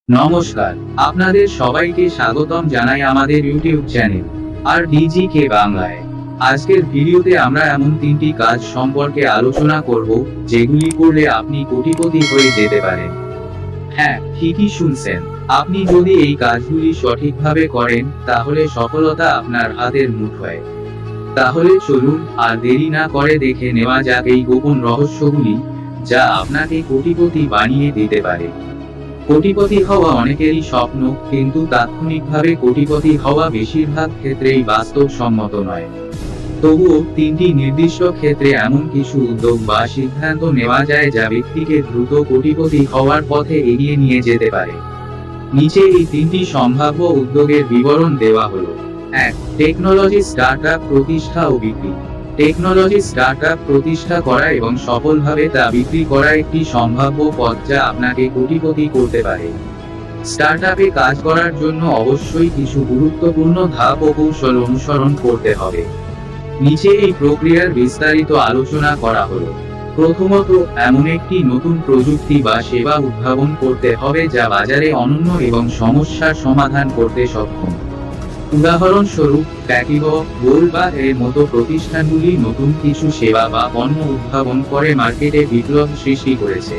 নমস্কার, আপনাদের সবাইকে স্বাগতম জানাই আমাদের ইউটিউব চ্যানেল আর ডিজিকে বাংলায়। আজকের ভিডিওতে আমরা এমন 3টি কাজ সম্পর্কে আলোচনা করব যেগুলি করলে আপনি কোটিপতি হয়ে যেতে পারেন। হ্যাঁ, ঠিকই শুনছেন। আপনি যদি এই কাজগুলি সঠিকভাবে করেন তাহলে সফলতা আপনার হাতের মুঠোয়। তাহলে চলুন আর দেরি না করে দেখে নেওয়া যাক এই গোপন রহস্যগুলি, যা আপনাকে কোটিপতি বানিয়ে দিতে পারে। কোটিপতি হওয়া অনেকেরই স্বপ্ন, কিন্তু তাৎক্ষণিকভাবে কোটিপতি হওয়া বেশিরভাগ ক্ষেত্রেই বাস্তবসম্মত নয়। তবুও 3টি নির্দিষ্ট ক্ষেত্রে এমন কিছু উদ্যোগ বা সিদ্ধান্ত নেওয়া যায় যা ব্যক্তিকে দ্রুত কোটিপতি হওয়ার পথে এগিয়ে নিয়ে যেতে পারে। নিচে এই 3টি সম্ভাব্য উদ্যোগের বিবরণ দেওয়া হলো। 1. টেকনোলজি স্টার্টআপ প্রতিষ্ঠা ও বিক্রি। টেকনোলজি স্টার্টআপ প্রতিষ্ঠা করা এবং সফলভাবে তা বিক্রি করা একটি সম্ভাব্য পথ যা আপনাকে কোটিপতি করতে পারে। স্টার্টআপে কাজ করার জন্য অবশ্যই কিছু গুরুত্বপূর্ণ ধাপ ও কৌশল অনুসরণ করতে হবে। নিচে এই প্রক্রিয়ার বিস্তারিত আলোচনা করা হলো। প্রথমত, এমন একটি নতুন প্রযুক্তি বা সেবা উদ্ভাবন করতে হবে যা বাজারে অনন্য এবং সমস্যার সমাধান করতে সক্ষম। উদাহরণস্বরূপ, প্যাকিবো, গোল্ড বা এর মতো প্রতিষ্ঠানগুলি নতুন কিছু সেবা বা পণ্য উদ্ভাবন করে মার্কেটে বিপ্লব সৃষ্টি করেছে।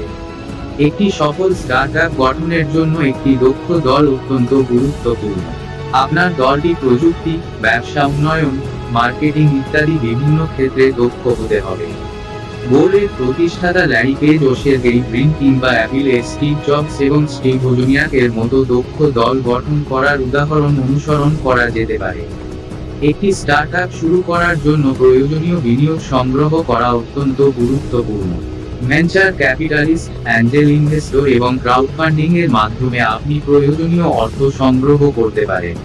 একটি সফল স্টার্টআপ গঠনের জন্য একটি দক্ষ দল অত্যন্ত গুরুত্বপূর্ণ। আপনার দলটি প্রযুক্তি, ব্যবসা উন্নয়ন, মার্কেটিং ইত্যাদি বিভিন্ন ক্ষেত্রে দক্ষ হতে হবে। গোল্ডের প্রতিষ্ঠাতা ল্যারি পেজ ও সের্গেই ব্রিন কিংবা অ্যাপলের স্টিভ জবস এবং স্টিভ ওজনিয়াক এর মতো দক্ষ দল গঠন করার উদাহরণ অনুসরণ করা যেতে পারে। একটি স্টার্টআপ শুরু করার জন্য প্রয়োজনীয় বিনিয়োগ সংগ্রহ করা অত্যন্ত গুরুত্বপূর্ণ। ভেঞ্চার ক্যাপিটালিস্ট, অ্যাঞ্জেল ইনভেস্টর এবং ক্রাউডফান্ডিং এর মাধ্যমে আপনি প্রয়োজনীয় অর্থ সংগ্রহ করতে পারেন।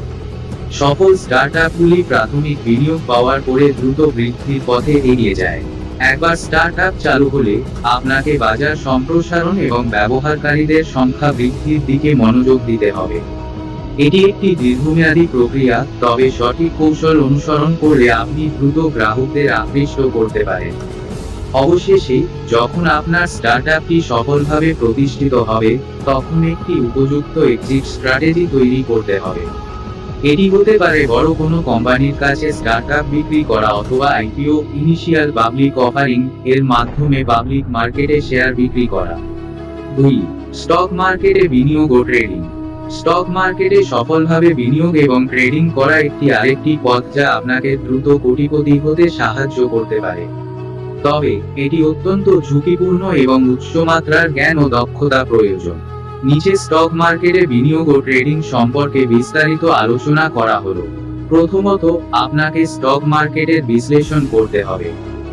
সফল স্টার্টআপগুলি প্রাথমিক বিনিয়োগ পাওয়ার পরে দ্রুত বৃদ্ধির পথে এগিয়ে যায়। একবার স্টার্টআপ চালু হলে আপনাকে বাজার সম্প্রসারণ এবং ব্যবহারকারীদের সংখ্যা বৃদ্ধির দিকে মনোযোগ দিতে হবে। এটি একটি দীর্ঘমেয়াদী প্রক্রিয়া, তবে সঠিক কৌশল অনুসরণ করলে আপনি দ্রুত গ্রাহকদের আকৃষ্ট করতে পারেন। অবশেষে, যখন আপনার স্টার্টআপটি সফলভাবে প্রতিষ্ঠিত হবে, তখন একটি উপযুক্ত এক্সিট স্ট্র্যাটেজি তৈরি করতে হবে। এটি হতে পারে বড় কোনো কোম্পানির কাছে স্টার্টআপ বিক্রি করা অথবা আইপিও, ইনিশিয়াল পাবলিক অফারিং এর মাধ্যমে পাবলিক মার্কেটে শেয়ার বিক্রি করা। 2. স্টক মার্কেটে বিনিয়োগ ও ট্রেডিং। স্টক মার্কেটে সফলভাবে বিনিয়োগ এবং ট্রেডিং করা আরেকটি পথ যা আপনাকে দ্রুত কোটিপতি হতে সাহায্য করতে পারে। তবে এটি অত্যন্ত ঝুঁকিপূর্ণ এবং উচ্চমাত্রার জ্ঞান ও দক্ষতা প্রয়োজন। নিচে স্টক মার্কেটে বিনিয়োগ ও ট্রেডিং সম্পর্কে বিস্তারিত আলোচনা করা হলো। প্রথমত, আপনাকে স্টক মার্কেটের বিশ্লেষণ করতে হবে।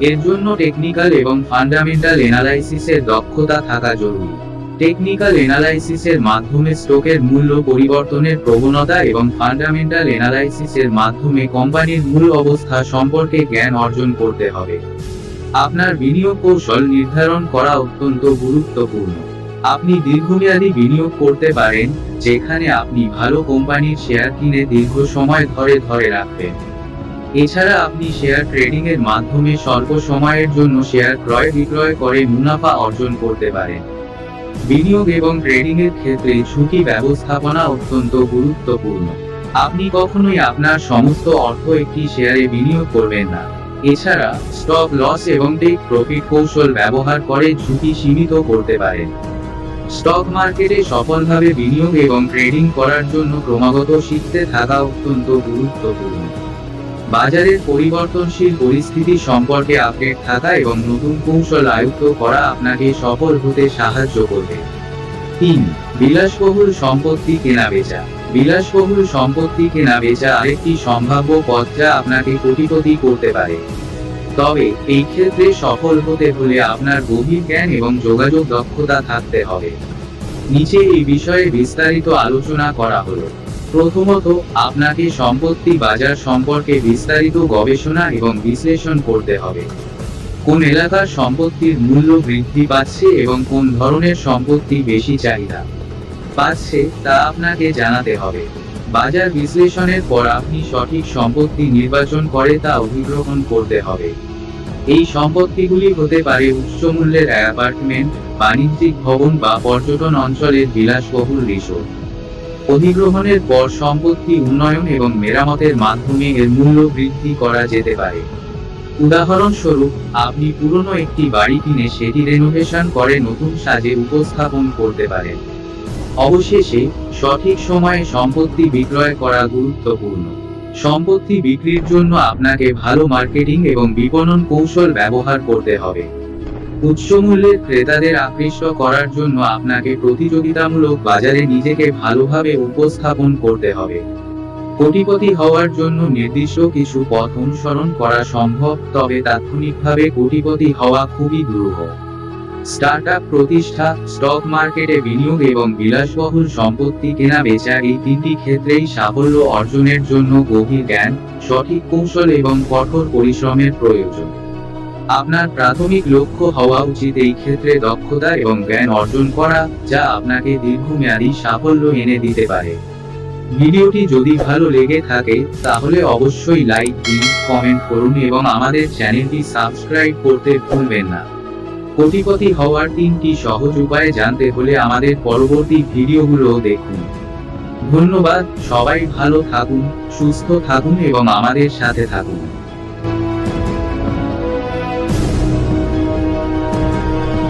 এর জন্য টেকনিক্যাল এবং ফান্ডামেন্টাল এনালাইসিসের দক্ষতা থাকা জরুরি। টেকনিক্যাল এনালাইসিসের মাধ্যমে স্টকের মূল্য পরিবর্তনের প্রবণতা এবং ফান্ডামেন্টাল এনালাইসিসের মাধ্যমে কোম্পানির মূল অবস্থা সম্পর্কে জ্ঞান অর্জন করতে হবে। আপনার বিনিয়োগ কৌশল নির্ধারণ করা অত্যন্ত গুরুত্বপূর্ণ। আপনি দীর্ঘমেয়াদী বিনিয়োগ করতে পারেন, যেখানে আপনি ভালো কোম্পানির শেয়ার কিনে দীর্ঘ সময় ধরে রাখবেন। এছাড়া আপনি শেয়ার ট্রেডিং এর মাধ্যমে স্বল্প সময়ের জন্য শেয়ার ক্রয় বিক্রয় করে মুনাফা অর্জন করতে পারেন। বিনিয়োগ এবং ট্রেডিং এর ক্ষেত্রে ঝুঁকি ব্যবস্থাপনা অত্যন্ত গুরুত্বপূর্ণ। আপনি কখনোই আপনার সমস্ত অর্থ একটি শেয়ারে বিনিয়োগ করবেন না। এছাড়া স্টপ লস এবং টেক প্রফিট কৌশল ব্যবহার করে ঝুঁকি সীমিত করতে পারেন। স্টক মার্কেটে সফলভাবে বিনিয়োগ এবং ট্রেডিং করার জন্য ক্রমাগত শিখতে থাকা অত্যন্ত গুরুত্বপূর্ণ। বাজারের পরিবর্তনশীল পরিস্থিতি সম্পর্কে আপডেট থাকা এবং নতুন কৌশল আয়ত্ত করা আপনাকে সফল হতে সাহায্য করবে। 3. বিলাসবহুল সম্পত্তি কেনাবেচা। বিলাসবহুল সম্পত্তি কেনাবেচা আরেকটি সম্ভাব্য পথ যা আপনাকে কোটিপতি করতে পারে। তবে এই ক্ষেত্রে সফল হতে হলে আপনার গভীর জ্ঞান এবং যোগাযোগ দক্ষতা থাকতে হবে। নিচে এই বিষয়ে বিস্তারিত আলোচনা করা হলো। প্রথমত, আপনাকে সম্পত্তি বাজার সম্পর্কে বিস্তারিত গবেষণা এবং বিশ্লেষণ করতে হবে। কোন এলাকার সম্পত্তির মূল্য বৃদ্ধি পাচ্ছে এবং কোন ধরনের সম্পত্তি বেশি চাহিদা পাচ্ছে তা আপনাকে জানাতে হবে। বাজার বিশ্লেষণের পর আপনি সঠিক সম্পত্তি নির্বাচন করে তা অধিগ্রহণ করতে হবে। এই সম্পত্তিগুলি হতে পারে উচ্চ মূল্যের অ্যাপার্টমেন্ট, বাণিজ্যিক ভবন বা পর্যটন অঞ্চলের বিলাসবহুল রিসোর্ট। অধিগ্রহণের পর সম্পত্তি উন্নয়ন এবং মেরামতের মাধ্যমে এর মূল্য বৃদ্ধি করা যেতে পারে। উদাহরণস্বরূপ, আপনি পুরনো একটি বাড়ি কিনে সেটি রেনোভেশন করে নতুন সাজে উপস্থাপন করতে পারেন। অবশেষে, সঠিক সময়ে সম্পত্তি বিক্রয় করা গুরুত্বপূর্ণ। সম্পত্তি বিক্রির জন্য আপনাকে ভালো মার্কেটিং এবং বিপণন কৌশল ব্যবহার করতে হবে। উচ্চমূল্যের ক্রেতাদের আকৃষ্ট করার জন্য আপনাকে প্রতিযোগিতামূলক বাজারে নিজেকে ভালোভাবে উপস্থাপন করতে হবে। কোটিপতি হওয়ার জন্য নির্দিষ্ট কিছু পথ অনুসরণ করা সম্ভব, তবে তাৎক্ষণিকভাবে কোটিপতি হওয়া খুবই দুরূহ। স্টার্টআপ প্রতিষ্ঠা, স্টক মার্কেটে বিনিয়োগ এবং বিলাসবহুল সম্পত্তি কেনা বেচা এই তিনটি ক্ষেত্রেই সাফল্য অর্জনের জন্য গভীর জ্ঞান, সঠিক কৌশল এবং কঠোর পরিশ্রমের প্রয়োজন। আপনার প্রাথমিক লক্ষ্য হওয়া উচিত এই ক্ষেত্রে দক্ষতা এবং জ্ঞান অর্জন করা, যা আপনাকে দীর্ঘমেয়াদী সাফল্য এনে দিতে পারে। ভিডিওটি যদি ভালো লেগে থাকে তাহলে অবশ্যই লাইক দিন, কমেন্ট করুন এবং আমাদের চ্যানেলটি সাবস্ক্রাইব করতে ভুলবেন না। কোটিপতি হওয়ার 3টি সহজ উপায় জানতে হলে আমাদের পরবর্তী ভিডিওগুলো দেখুন। ধন্যবাদ, সবাই ভালো থাকুন, সুস্থ থাকুন এবং আমাদের সাথে থাকুন।